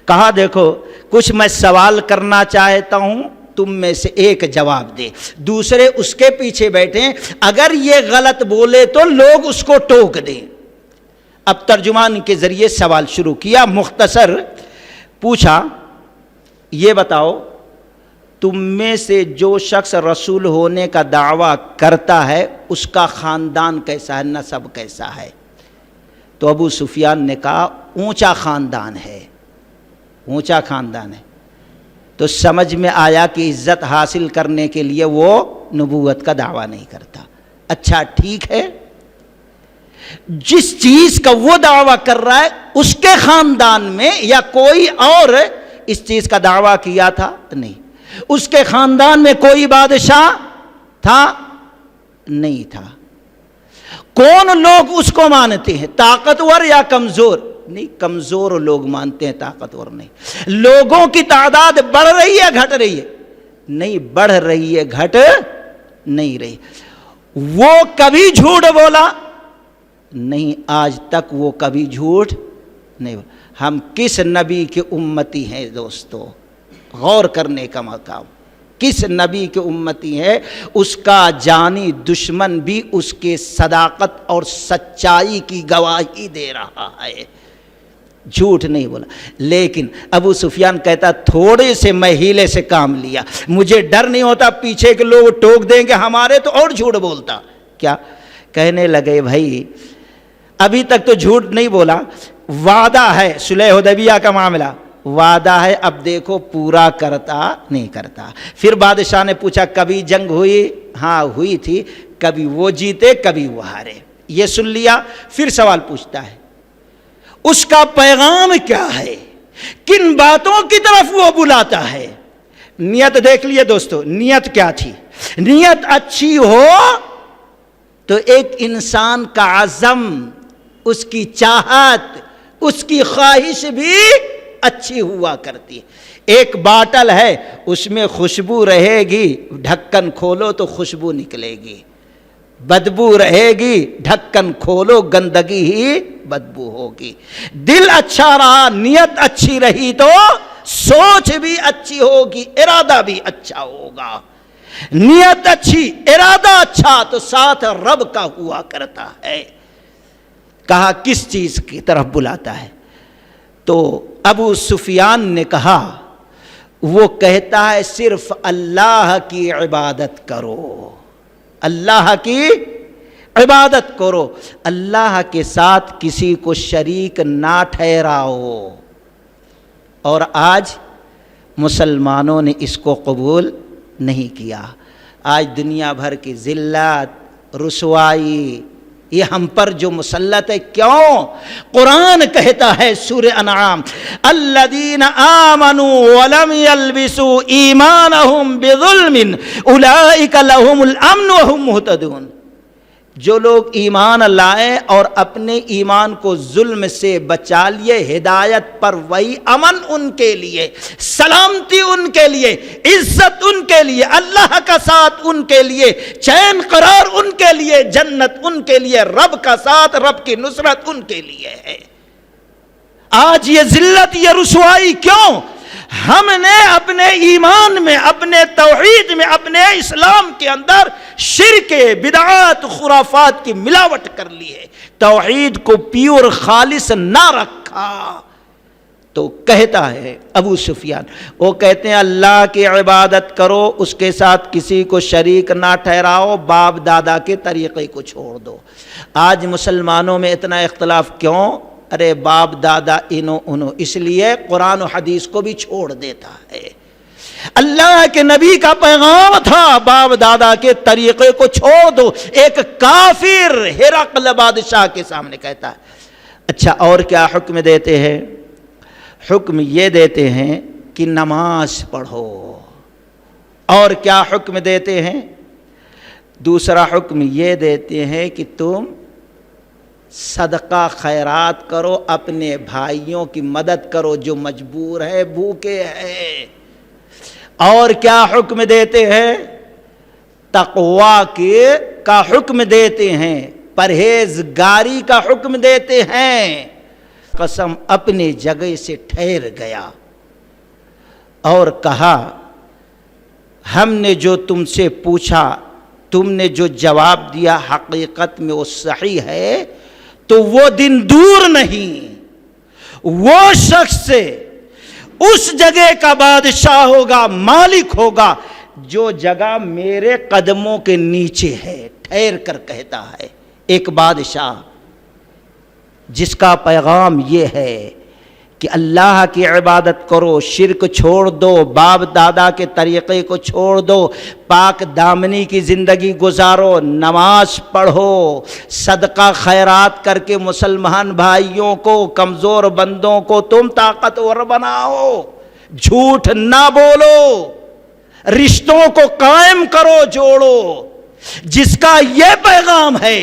کہا دیکھو کچھ میں سوال کرنا چاہتا ہوں، تم میں سے ایک جواب دے، دوسرے اس کے پیچھے بیٹھیں، اگر یہ غلط بولے تو لوگ اس کو ٹوک دیں۔ اب ترجمان کے ذریعے سوال شروع کیا، مختصر پوچھا، یہ بتاؤ تم میں سے جو شخص رسول ہونے کا دعویٰ کرتا ہے اس کا خاندان کیسا ہے، نسب کیسا ہے؟ تو ابو سفیان نے کہا اونچا خاندان ہے، اونچا خاندان ہے۔ تو سمجھ میں آیا کہ عزت حاصل کرنے کے لیے وہ نبوت کا دعویٰ نہیں کرتا۔ اچھا ٹھیک ہے، جس چیز کا وہ دعویٰ کر رہا ہے اس کے خاندان میں یا کوئی اور اس چیز کا دعویٰ کیا تھا؟ نہیں۔ اس کے خاندان میں کوئی بادشاہ تھا؟ نہیں تھا۔ کون لوگ اس کو مانتے ہیں، طاقتور یا کمزور؟ نہیں، کمزور لوگ مانتے ہیں، طاقتور نہیں۔ لوگوں کی تعداد بڑھ رہی ہے گھٹ رہی ہے؟ نہیں، بڑھ رہی ہے، گھٹ نہیں رہی۔ وہ کبھی جھوٹ بولا؟ نہیں، آج تک وہ کبھی جھوٹ نہیں بولا۔ ہم کس نبی کے امتی ہیں دوستو؟ غور کرنے کا مقام، کس نبی کے امتی ہے؟ اس کا جانی دشمن بھی اس کے صداقت اور سچائی کی گواہی دے رہا ہے، جھوٹ نہیں بولا۔ لیکن ابو سفیان کہتا تھوڑے سے میں ہیلے سے کام لیا، مجھے ڈر نہیں ہوتا پیچھے کے لوگ ٹوک دیں گے ہمارے، تو اور جھوٹ بولتا کیا؟ کہنے لگے بھائی ابھی تک تو جھوٹ نہیں بولا، وعدہ ہے، صلح حدیبیہ کا معاملہ وعدہ ہے، اب دیکھو پورا کرتا نہیں کرتا۔ پھر بادشاہ نے پوچھا کبھی جنگ ہوئی؟ ہاں ہوئی تھی، کبھی وہ جیتے کبھی وہ ہارے۔ یہ سن لیا، پھر سوال پوچھتا ہے اس کا پیغام کیا ہے، کن باتوں کی طرف وہ بلاتا ہے؟ نیت دیکھ لیے دوستو، نیت کیا تھی؟ نیت اچھی ہو تو ایک انسان کا عزم، اس کی چاہت، اس کی خواہش بھی اچھی ہوا کرتی ہے۔ ایک باٹل ہے، اس میں خوشبو رہے گی، ڈھکن کھولو تو خوشبو نکلے گی، بدبو رہے گی، ڈھکن کھولو گندگی ہی بدبو ہوگی۔ دل اچھا رہا، نیت اچھی رہی تو سوچ بھی اچھی ہوگی، ارادہ بھی اچھا ہوگا۔ نیت اچھی، ارادہ اچھا تو ساتھ رب کا ہوا کرتا ہے۔ کہا کس چیز کی طرف بلاتا ہے؟ تو ابو سفیان نے کہا وہ کہتا ہے صرف اللہ کی عبادت کرو، اللہ کی عبادت کرو، اللہ کے ساتھ کسی کو شریک نہ ٹھہراؤ۔ اور آج مسلمانوں نے اس کو قبول نہیں کیا۔ آج دنیا بھر کی ذلت، رسوائی یہ ہم پر جو مسلط ہے، کیوں؟ قرآن کہتا ہے سورہ انعام الذین آمنوا ولم یلبسوا ایمانہم بظلم اولئک لہم الامن وہم مہتدون۔ جو لوگ ایمان لائے اور اپنے ایمان کو ظلم سے بچا لیے، ہدایت پر، وہی امن ان کے لیے، سلامتی ان کے لیے، عزت ان کے لیے، اللہ کا ساتھ ان کے لیے، چین قرار ان کے لیے، جنت ان کے لیے، رب کا ساتھ، رب کی نصرت ان کے لیے ہے۔ آج یہ ذلت، یہ رسوائی کیوں؟ ہم نے اپنے ایمان میں، اپنے توحید میں، اپنے اسلام کے اندر شرک، بدعات، خرافات کی ملاوٹ کر لی ہے، توحید کو پیور خالص نہ رکھا۔ تو کہتا ہے ابو سفیان، وہ کہتے ہیں اللہ کی عبادت کرو، اس کے ساتھ کسی کو شریک نہ ٹھہراؤ، باپ دادا کے طریقے کو چھوڑ دو۔ آج مسلمانوں میں اتنا اختلاف کیوں؟ ارے باپ دادا انہوں، اس لیے قرآن و حدیث کو بھی چھوڑ دیتا ہے۔ اللہ کے نبی کا پیغام تھا باپ دادا کے طریقے کو چھوڑ دو، ایک کافر ہرقل بادشاہ کے سامنے کہتا ہے۔ اچھا، اور کیا حکم دیتے ہیں؟ حکم یہ دیتے ہیں کہ نماز پڑھو۔ اور کیا حکم دیتے ہیں؟ دوسرا حکم یہ دیتے ہیں کہ تم صدقہ خیرات کرو، اپنے بھائیوں کی مدد کرو جو مجبور ہے، بھوکے ہیں۔ اور کیا حکم دیتے ہیں؟ تقوی کا حکم دیتے ہیں، پرہیزگاری کا حکم دیتے ہیں۔ قسم اپنی جگہ سے ٹھہر گیا اور کہا ہم نے جو تم سے پوچھا، تم نے جو جواب دیا حقیقت میں وہ صحیح ہے، تو وہ دن دور نہیں، وہ شخص اس جگہ کا بادشاہ ہوگا، مالک ہوگا جو جگہ میرے قدموں کے نیچے ہے۔ ٹھہر کر کہتا ہے ایک بادشاہ جس کا پیغام یہ ہے کہ اللہ کی عبادت کرو، شرک چھوڑ دو، باپ دادا کے طریقے کو چھوڑ دو، پاک دامنی کی زندگی گزارو، نماز پڑھو، صدقہ خیرات کر کے مسلمان بھائیوں کو، کمزور بندوں کو تم طاقتور بناؤ، جھوٹ نہ بولو، رشتوں کو قائم کرو، جوڑو۔ جس کا یہ پیغام ہے،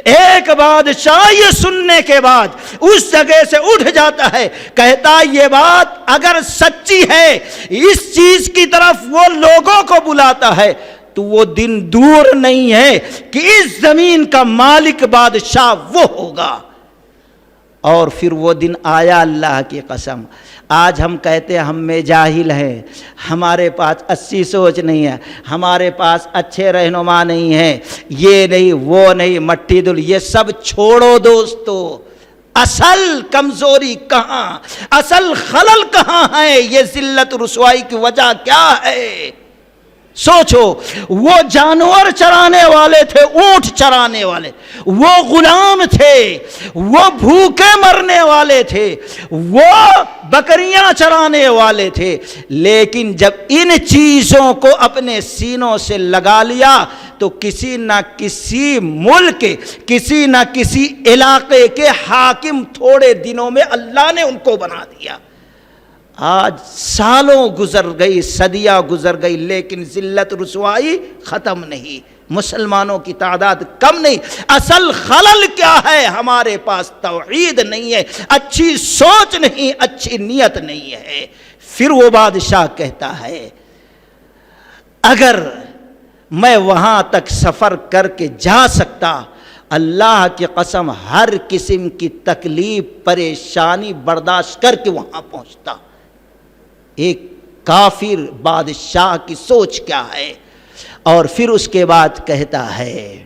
ایک بادشاہ یہ سننے کے بعد اس جگہ سے اٹھ جاتا ہے، کہتا یہ بات اگر سچی ہے، اس چیز کی طرف وہ لوگوں کو بلاتا ہے، تو وہ دن دور نہیں ہے کہ اس زمین کا مالک بادشاہ وہ ہوگا۔ اور پھر وہ دن آیا، اللہ کی قسم۔ آج ہم کہتے ہیں ہم میں جاہل ہیں، ہمارے پاس اچھی سوچ نہیں ہے، ہمارے پاس اچھے رہنما نہیں ہیں، یہ نہیں وہ نہیں، مٹی دل، یہ سب چھوڑو دوستو۔ اصل کمزوری کہاں، اصل خلل کہاں ہے؟ یہ ذلت رسوائی کی وجہ کیا ہے؟ سوچو، وہ جانور چرانے والے تھے، اونٹ چرانے والے، وہ غلام تھے، وہ بھوکے مرنے والے تھے، وہ بکریاں چرانے والے تھے، لیکن جب ان چیزوں کو اپنے سینوں سے لگا لیا تو کسی نہ کسی ملک، کسی نہ کسی علاقے کے حاکم تھوڑے دنوں میں اللہ نے ان کو بنا دیا۔ آج سالوں گزر گئی، صدیاں گزر گئی، لیکن ذلت رسوائی ختم نہیں، مسلمانوں کی تعداد کم نہیں۔ اصل خلل کیا ہے؟ ہمارے پاس توحید نہیں ہے، اچھی سوچ نہیں، اچھی نیت نہیں ہے۔ پھر وہ بادشاہ کہتا ہے اگر میں وہاں تک سفر کر کے جا سکتا، اللہ کی قسم ہر قسم کی تکلیف پریشانی برداشت کر کے وہاں پہنچتا۔ ایک کافر بادشاہ کی سوچ کیا ہے؟ اور پھر اس کے بعد کہتا ہے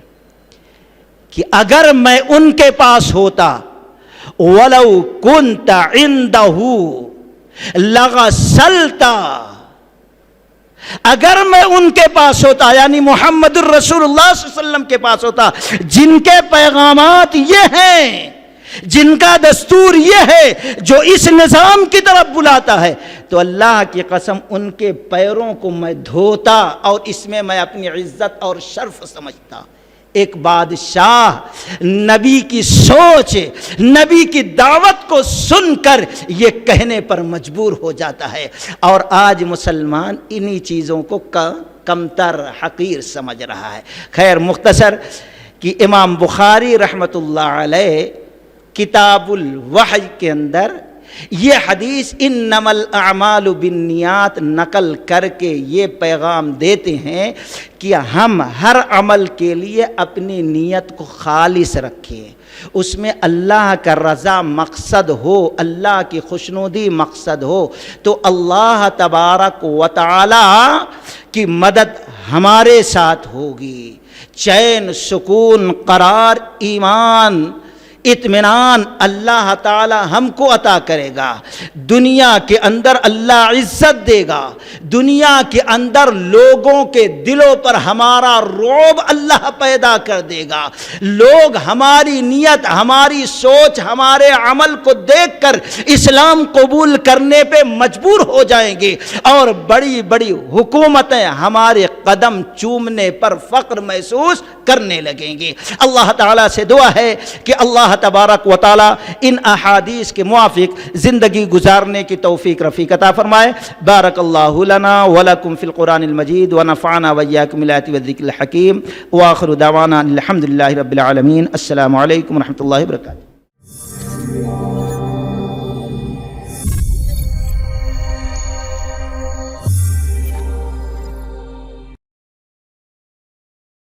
کہ اگر میں ان کے پاس ہوتا، وَلَوْ كُنْتَ عِنْدَهُ لَغَسَلْتَ، اگر میں ان کے پاس ہوتا، یعنی محمد الرسول اللہ صلی اللہ علیہ وسلم کے پاس ہوتا، جن کے پیغامات یہ ہیں، جن کا دستور یہ ہے، جو اس نظام کی طرف بلاتا ہے، تو اللہ کی قسم ان کے پیروں کو میں دھوتا اور اس میں میں اپنی عزت اور شرف سمجھتا۔ ایک بادشاہ نبی کی سوچ، نبی کی دعوت کو سن کر یہ کہنے پر مجبور ہو جاتا ہے، اور آج مسلمان انہی چیزوں کو کمتر، حقیر سمجھ رہا ہے۔ خیر، مختصر کہ امام بخاری رحمۃ اللہ علیہ کتاب الوحی کے اندر یہ حدیث انما الاعمال بالنیات نقل کر کے یہ پیغام دیتے ہیں کہ ہم ہر عمل کے لیے اپنی نیت کو خالص رکھیں، اس میں اللہ کا رضا مقصد ہو، اللہ کی خوشنودی مقصد ہو، تو اللہ تبارک و تعالی کی مدد ہمارے ساتھ ہوگی، چین، سکون، قرار، ایمان، اطمینان اللہ تعالی ہم کو عطا کرے گا، دنیا کے اندر اللہ عزت دے گا، دنیا کے اندر لوگوں کے دلوں پر ہمارا رعب اللہ پیدا کر دے گا، لوگ ہماری نیت، ہماری سوچ، ہمارے عمل کو دیکھ کر اسلام قبول کرنے پہ مجبور ہو جائیں گے، اور بڑی بڑی حکومتیں ہمارے قدم چومنے پر فخر محسوس کرنے لگیں گے۔ اللہ تعالیٰ سے دعا ہے کہ اللہ تبارک و تعالی ان احادیث کے موافق زندگی گزارنے کی توفیق رفیق عطا فرمائے۔ بارک اللہ لنا ولکم فی القرآن المجید ونفعنا وإیاکم بالآیات والذکر الحکیم، وآخر دعوانا الحمد للہ رب العالمین۔ السلام علیکم ورحمۃ اللہ وبرکاتہ۔